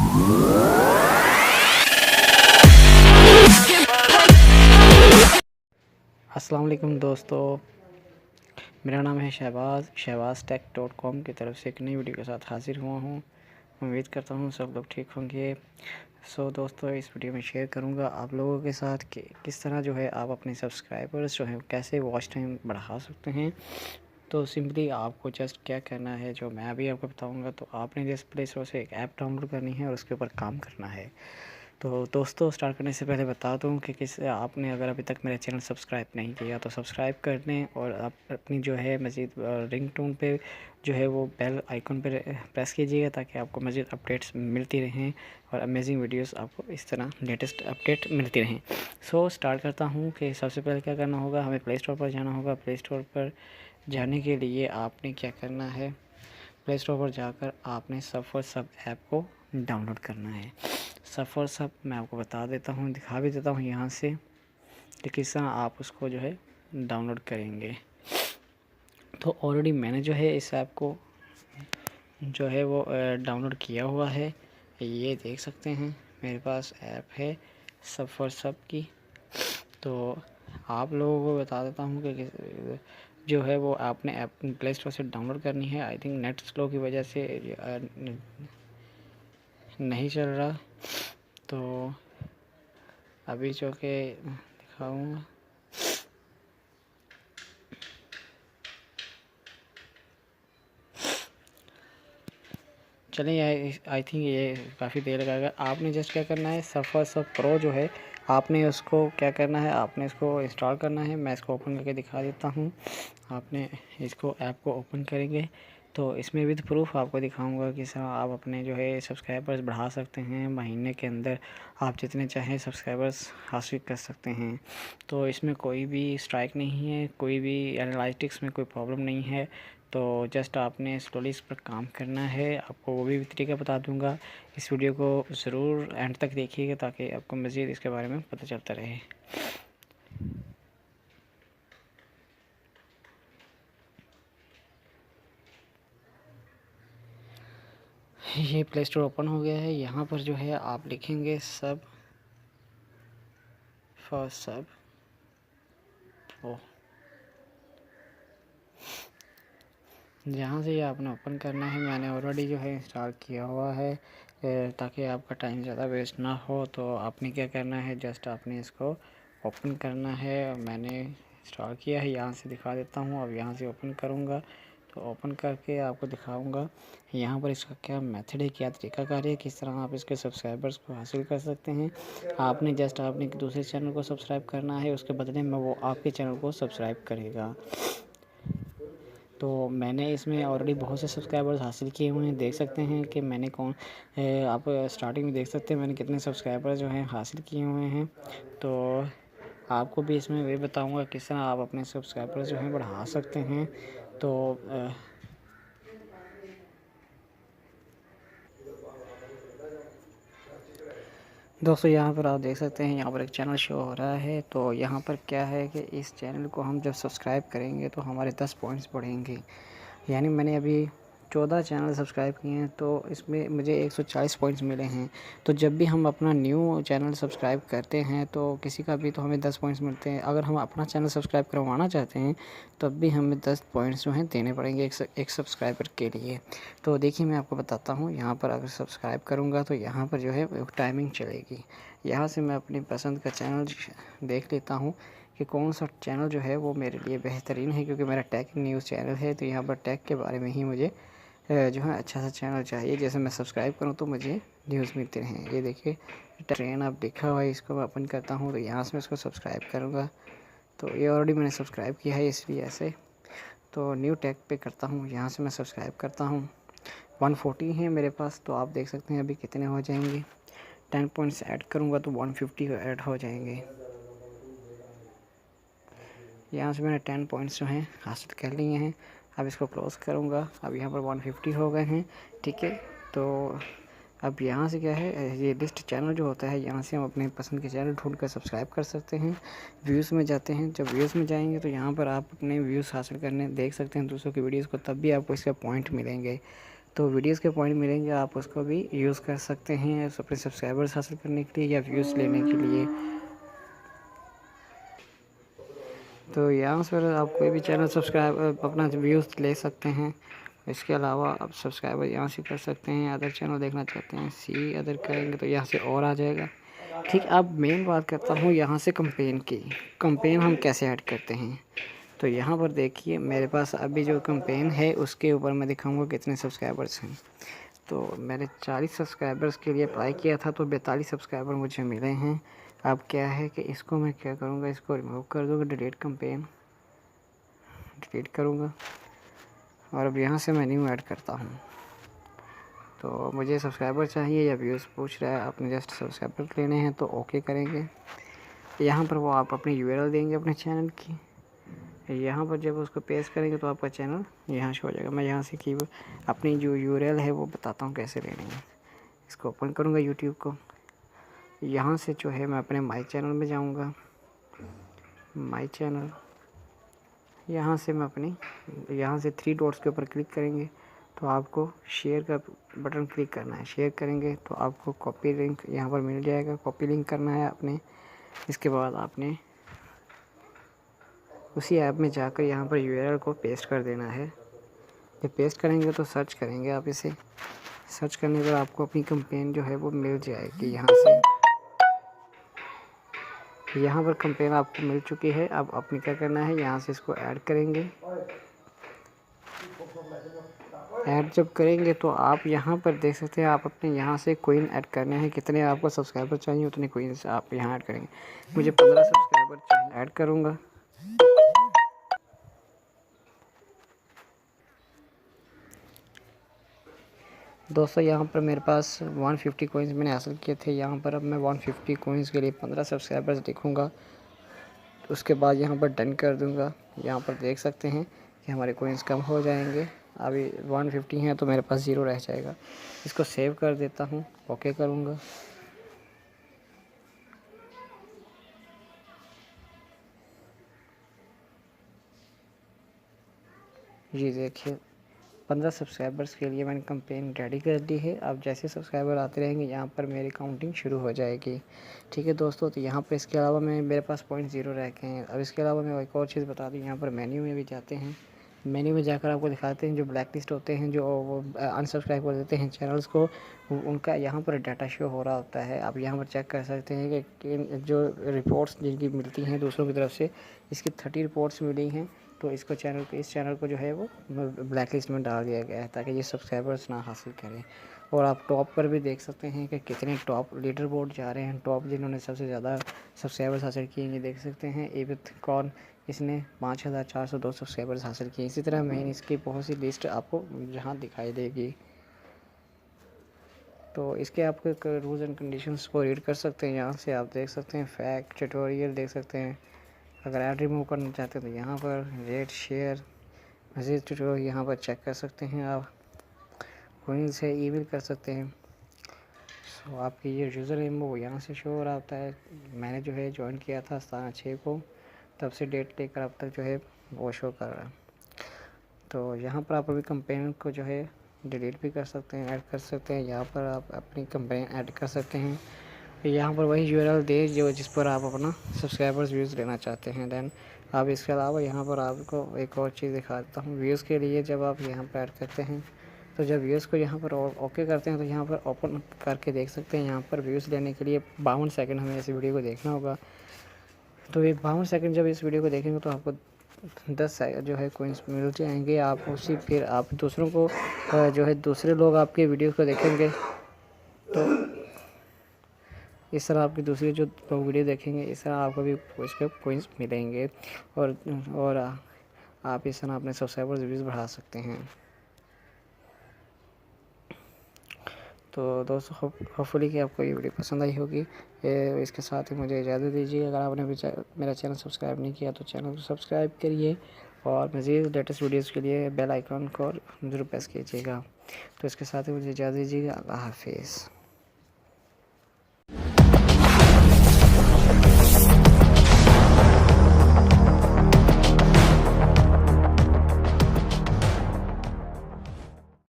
अस्सलाम वालेकुम दोस्तों, मेरा नाम है शहबाज टेक.com की तरफ से एक नई वीडियो के साथ हाजिर हुआ हूँ। उम्मीद करता हूँ सब लोग ठीक होंगे। दोस्तों, इस वीडियो में शेयर करूँगा आप लोगों के साथ कि किस तरह जो है आप अपने सब्सक्राइबर्स जो हैं कैसे वॉच टाइम बढ़ा सकते हैं। तो सिंपली आपको जस्ट क्या करना है, जो मैं अभी आपको बताऊँगा, तो आपने जस्ट प्ले स्टोर से एक ऐप डाउनलोड करनी है और उसके ऊपर काम करना है। तो दोस्तों, स्टार्ट करने से पहले बता दूं कि आपने अगर अभी तक मेरा चैनल सब्सक्राइब नहीं किया तो सब्सक्राइब कर लें और आप अपनी जो है मज़ीद रिंगटोन पे जो है वो बेल आइकन पर प्रेस कीजिएगा ताकि आपको मज़ीद अपडेट्स मिलती रहें और अमेजिंग वीडियोस आपको इस तरह लेटेस्ट अपडेट मिलती रहें। स्टार्ट करता हूँ कि सबसे पहले क्या करना होगा, हमें प्ले स्टोर पर जाना होगा। प्ले स्टोर पर जाने के लिए आपने क्या करना है, प्ले स्टोर पर जाकर आपने सफ़र सब ऐप को डाउनलोड करना है। सफ़र सब मैं आपको बता देता हूँ, दिखा भी देता हूँ यहाँ से कि किस तरह आप उसको जो है डाउनलोड करेंगे। तो ऑलरेडी मैंने जो है इस ऐप को जो है वो डाउनलोड किया हुआ है, ये देख सकते हैं मेरे पास ऐप है सफ़र सब की। तो आप लोगों को बता देता हूँ कि जो है वो आपने ऐप प्ले स्टोर से डाउनलोड करनी है। आई थिंक नेट स्लो की वजह से नहीं चल रहा, तो अभी जो के दिखाऊँगा। चलिए, आई थिंक ये काफ़ी देर लगाएगा। आपने जस्ट क्या करना है, सफ़र सब प्रो जो है आपने उसको क्या करना है, आपने इसको इंस्टॉल करना है। मैं इसको ओपन करके दिखा देता हूँ। आपने इसको ऐप को ओपन करेंगे तो इसमें विद प्रूफ आपको दिखाऊंगा कि सर आप अपने जो है सब्सक्राइबर्स बढ़ा सकते हैं। महीने के अंदर आप जितने चाहें सब्सक्राइबर्स हासिल कर सकते हैं। तो इसमें कोई भी स्ट्राइक नहीं है, कोई भी एनालिटिक्स में कोई प्रॉब्लम नहीं है। तो जस्ट आपने स्लोली इस पर काम करना है। आपको वो भी तरीका बता दूंगा। इस वीडियो को ज़रूर एंड तक देखिएगा ताकि आपको मज़ीद इसके बारे में पता चलता रहे। ये प्ले स्टोर ओपन हो गया है। यहाँ पर जो है आप लिखेंगे सब फॉर सब ओ, यहाँ से ये आपने ओपन करना है। मैंने ऑलरेडी जो है इंस्टॉल किया हुआ है ताकि आपका टाइम ज़्यादा वेस्ट ना हो। तो आपने क्या करना है, जस्ट आपने इसको ओपन करना है। मैंने इंस्टॉल किया है, यहाँ से दिखा देता हूँ। अब यहाँ से ओपन करूँगा तो ओपन करके आपको दिखाऊंगा यहाँ पर इसका क्या मेथड है, क्या तरीकाकार है, किस तरह आप इसके सब्सक्राइबर्स को हासिल कर सकते हैं। आपने एक दूसरे चैनल को सब्सक्राइब करना है, उसके बदले में वो आपके चैनल को सब्सक्राइब करेगा। तो मैंने इसमें ऑलरेडी बहुत से सब्सक्राइबर्स हासिल किए हुए हैं। देख सकते हैं कि मैंने आप स्टार्टिंग में देख सकते हैं मैंने कितने सब्सक्राइबर्स जो हैं हासिल किए हुए हैं। तो आपको भी इसमें वही बताऊंगा किस तरह आप अपने सब्सक्राइबर्स जो हैं बढ़ा सकते हैं। तो दोस्तों, यहाँ पर आप देख सकते हैं, यहाँ पर एक चैनल शो हो रहा है। तो यहाँ पर क्या है कि इस चैनल को हम जब सब्सक्राइब करेंगे तो हमारे 10 पॉइंट्स बढ़ेंगे। यानी मैंने अभी 14 चैनल सब्सक्राइब किए हैं तो इसमें मुझे 140 पॉइंट्स मिले हैं। तो जब भी हम अपना न्यू चैनल सब्सक्राइब करते हैं तो किसी का भी तो हमें 10 पॉइंट्स मिलते हैं। अगर हम अपना चैनल सब्सक्राइब करवाना चाहते हैं तब भी हमें 10 पॉइंट्स जो हैं देने पड़ेंगे एक सब्सक्राइबर के लिए। तो देखिए, मैं आपको बताता हूँ। यहाँ पर अगर सब्सक्राइब करूँगा तो यहाँ पर जो है टाइमिंग चलेगी। यहाँ से मैं अपनी पसंद का चैनल देख लेता हूँ कि कौन सा चैनल जो है वो मेरे लिए बेहतरीन है, क्योंकि मेरा टेक न्यूज़ चैनल है। तो यहाँ पर टेक के बारे में ही मुझे जो है अच्छा सा चैनल चाहिए। जैसे मैं सब्सक्राइब करूँ तो मुझे न्यूज़ मिलती रहें। ये देखिए ट्रेन अब लिखा हुआ है, इसको मैं ओपन करता हूँ तो यहाँ से मैं इसको सब्सक्राइब करूँगा। तो ये ऑलरेडी मैंने सब्सक्राइब किया है इसलिए ऐसे। तो न्यू टेक पे करता हूँ, यहाँ से मैं सब्सक्राइब करता हूँ। 140 है मेरे पास, तो आप देख सकते हैं अभी कितने हो जाएंगे। 10 पॉइंट्स ऐड करूँगा तो 150 ऐड हो जाएंगे। यहाँ से मैंने 10 पॉइंट्स जो हैं हासिल कर लिए हैं। अब इसको क्लोज़ करूँगा। अब यहाँ पर 150 हो गए हैं, ठीक है। तो अब यहाँ से क्या है, ये लिस्ट चैनल जो होता है, यहाँ से हम अपने पसंद के चैनल ढूंढ कर सब्सक्राइब कर सकते हैं। व्यूज़ में जाते हैं, जब व्यूज़ में जाएंगे तो यहाँ पर आप अपने व्यूज़ हासिल करने देख सकते हैं दूसरों की वीडियोज़ को, तब भी आपको इसका पॉइंट मिलेंगे। तो वीडियोस के पॉइंट मिलेंगे, आप उसको भी यूज़ कर सकते हैं अपने सब्सक्राइबर्स हासिल करने के लिए या व्यूज़ लेने के लिए। तो यहाँ से आप कोई भी चैनल सब्सक्राइब अपना व्यूज़ ले सकते हैं। इसके अलावा आप सब्सक्राइबर यहाँ से कर सकते हैं। अदर चैनल देखना चाहते हैं, सी अदर करेंगे तो यहाँ से और आ जाएगा। ठीक, अब मेन बात करता हूँ यहाँ से कंपेन की। कंपेन हम कैसे ऐड करते हैं, तो यहाँ पर देखिए मेरे पास अभी जो कंपेन है उसके ऊपर मैं दिखाऊंगा कितने सब्सक्राइबर्स हैं। तो मैंने 40 सब्सक्राइबर्स के लिए अप्लाई किया था, तो 42 सब्सक्राइबर मुझे मिले हैं। अब क्या है कि इसको मैं क्या करूँगा, इसको रिमूव कर दूँगा, डिलीट कंपेन डिलीट करूँगा और अब यहाँ से मैं न्यू ऐड करता हूँ। तो मुझे सब्सक्राइबर चाहिए या व्यूज़ पूछ रहा है, आपने जस्ट सब्सक्राइबर लेने हैं तो ओके करेंगे। यहाँ पर वो आप अपनी यूआरएल देंगे अपने चैनल की। यहाँ पर जब उसको पेस्ट करेंगे तो आपका चैनल यहाँ से हो जाएगा। मैं यहाँ से की अपनी जो यूआरएल है वो बताता हूँ कैसे लेनी है। इसको ओपन करूँगा यूट्यूब को। यहाँ से जो है मैं अपने माई चैनल में जाऊँगा। माई चैनल, यहाँ से मैं अपनी यहाँ से 3 डॉट्स के ऊपर क्लिक करेंगे तो आपको शेयर का बटन क्लिक करना है। शेयर करेंगे तो आपको कॉपी लिंक यहाँ पर मिल जाएगा। कॉपी लिंक करना है आपने। इसके बाद आपने उसी ऐप में जाकर यहाँ पर यूआरएल को पेस्ट कर देना है। जब पेस्ट करेंगे तो सर्च करेंगे आप इसे। सर्च करने पर आपको अपनी कंपेन जो है वो मिल जाएगी। यहाँ पर कंपेन आपको मिल चुकी है। अब अपनी क्या करना है, यहाँ से इसको ऐड करेंगे। ऐड जब करेंगे तो आप यहाँ पर देख सकते हैं, आप अपने यहाँ से कोइन ऐड करने हैं। कितने आपको सब्सक्राइबर चाहिए उतने कोइंस आप यहाँ ऐड करेंगे। मुझे 15 सब्सक्राइबर चाहिए, ऐड करूँगा। दोस्तों यहाँ पर मेरे पास 150 कोइंस मैंने हासिल किए थे। यहाँ पर अब मैं 150 कोइंस के लिए 15 सब्सक्राइबर्स देखूँगा। उसके बाद यहाँ पर डन कर दूँगा। यहाँ पर देख सकते हैं कि हमारे कोइंस कम हो जाएंगे। अभी 150 हैं तो मेरे पास 0 रह जाएगा। इसको सेव कर देता हूँ, ओके करूँगा। जी देखिए 15 सब्सक्राइबर्स के लिए मैंने कंपेन रेडी कर दी है। अब जैसे सब्सक्राइबर आते रहेंगे यहाँ पर मेरी काउंटिंग शुरू हो जाएगी। ठीक है दोस्तों, तो यहाँ पर इसके अलावा मेरे पास 0.0 रह गए हैं। अब इसके अलावा मैं एक और चीज़ बता दूँ, यहाँ पर मेन्यू में भी जाते हैं। मेन्यू में जाकर आपको दिखाते हैं जो ब्लैक लिस्ट होते हैं, जो वो अनसब्सक्राइब कर देते हैं चैनल्स को, उनका यहाँ पर डाटा शो हो रहा होता है। आप यहाँ पर चेक कर सकते हैं कि जो रिपोर्ट्स जिनकी मिलती हैं दूसरों की तरफ से, इसकी 30 रिपोर्ट्स मिली हैं। तो इस चैनल को जो है वो ब्लैक लिस्ट में डाल दिया गया है ताकि ये सब्सक्राइबर्स ना हासिल करें। और आप टॉप पर भी देख सकते हैं कि कितने टॉप लीडर बोर्ड जा रहे हैं। टॉप जिन्होंने सबसे ज़्यादा सब्सक्राइबर्स हासिल किए ये देख सकते हैं। एबिथ कौन, इसने 5402 सब्सक्राइबर्स हासिल किए। इसी तरह मेन इसकी बहुत सी लिस्ट आपको जहाँ दिखाई देगी। तो इसके आप रूल्स एंड कंडीशंस को रीड कर सकते हैं। यहाँ से आप देख सकते हैं फैक्ट ट्यूटोरियल देख सकते हैं। अगर ऐड रिमूव करना चाहते हैं तो यहाँ पर रेट शेयर मज़ीद ट्यूटोरियल यहाँ पर चेक कर सकते हैं। आप कोइन से ईमेल कर सकते हैं। सो आपकी ये यूज़र नेम वो यहाँ से शो हो रहा होता है। मैंने जो है ज्वाइन किया था 17/6 को, तब से डेट लेकर अब तक जो है वो शो कर रहा है। तो यहाँ पर आप अभी कंपेन को जो है डिलीट भी कर सकते हैं, ऐड कर सकते हैं। यहाँ पर आप अपनी कंपेन ऐड कर सकते हैं। यहाँ पर वही यूआरएल दे जो जिस पर आप अपना सब्सक्राइबर्स व्यूज़ लेना चाहते हैं। देन आप इसके अलावा यहाँ पर आपको एक और चीज़ दिखा देता हूँ। व्यूज़ के लिए जब आप यहाँ पर ऐड करते हैं तो जब व्यूज़ को यहाँ पर ओके करते हैं तो यहाँ पर ओपन करके देख सकते हैं। यहाँ पर व्यूज़ लेने के लिए 52 सेकंड हमें इस वीडियो को देखना होगा। तो ये 52 सेकंड जब इस वीडियो को देखेंगे तो आपको 10 जो है कोइंस मिल जाएंगे। आप उसी फिर आप दूसरों को जो है दूसरे लोग आपके वीडियो को देखेंगे तो इस तरह आपकी दूसरी जो लोग वीडियो देखेंगे इस तरह आपको भी इस पर कोइंस मिलेंगे। और आप इस तरह अपने सब्सक्राइबर्स व्यूज़ बढ़ा सकते हैं। तो दोस्तों होपफुली कि आपको ये वीडियो पसंद आई होगी। इसके साथ ही मुझे इजाज़त दीजिए। अगर आपने भी मेरा चैनल सब्सक्राइब नहीं किया तो चैनल को सब्सक्राइब करिए और मज़ीद लेटेस्ट वीडियोज़ के लिए बेल आइकन को ज़रूर प्रेस कीजिएगा। तो इसके साथ ही मुझे इजाज़त दीजिएगा। अल्लाह हाफिज़।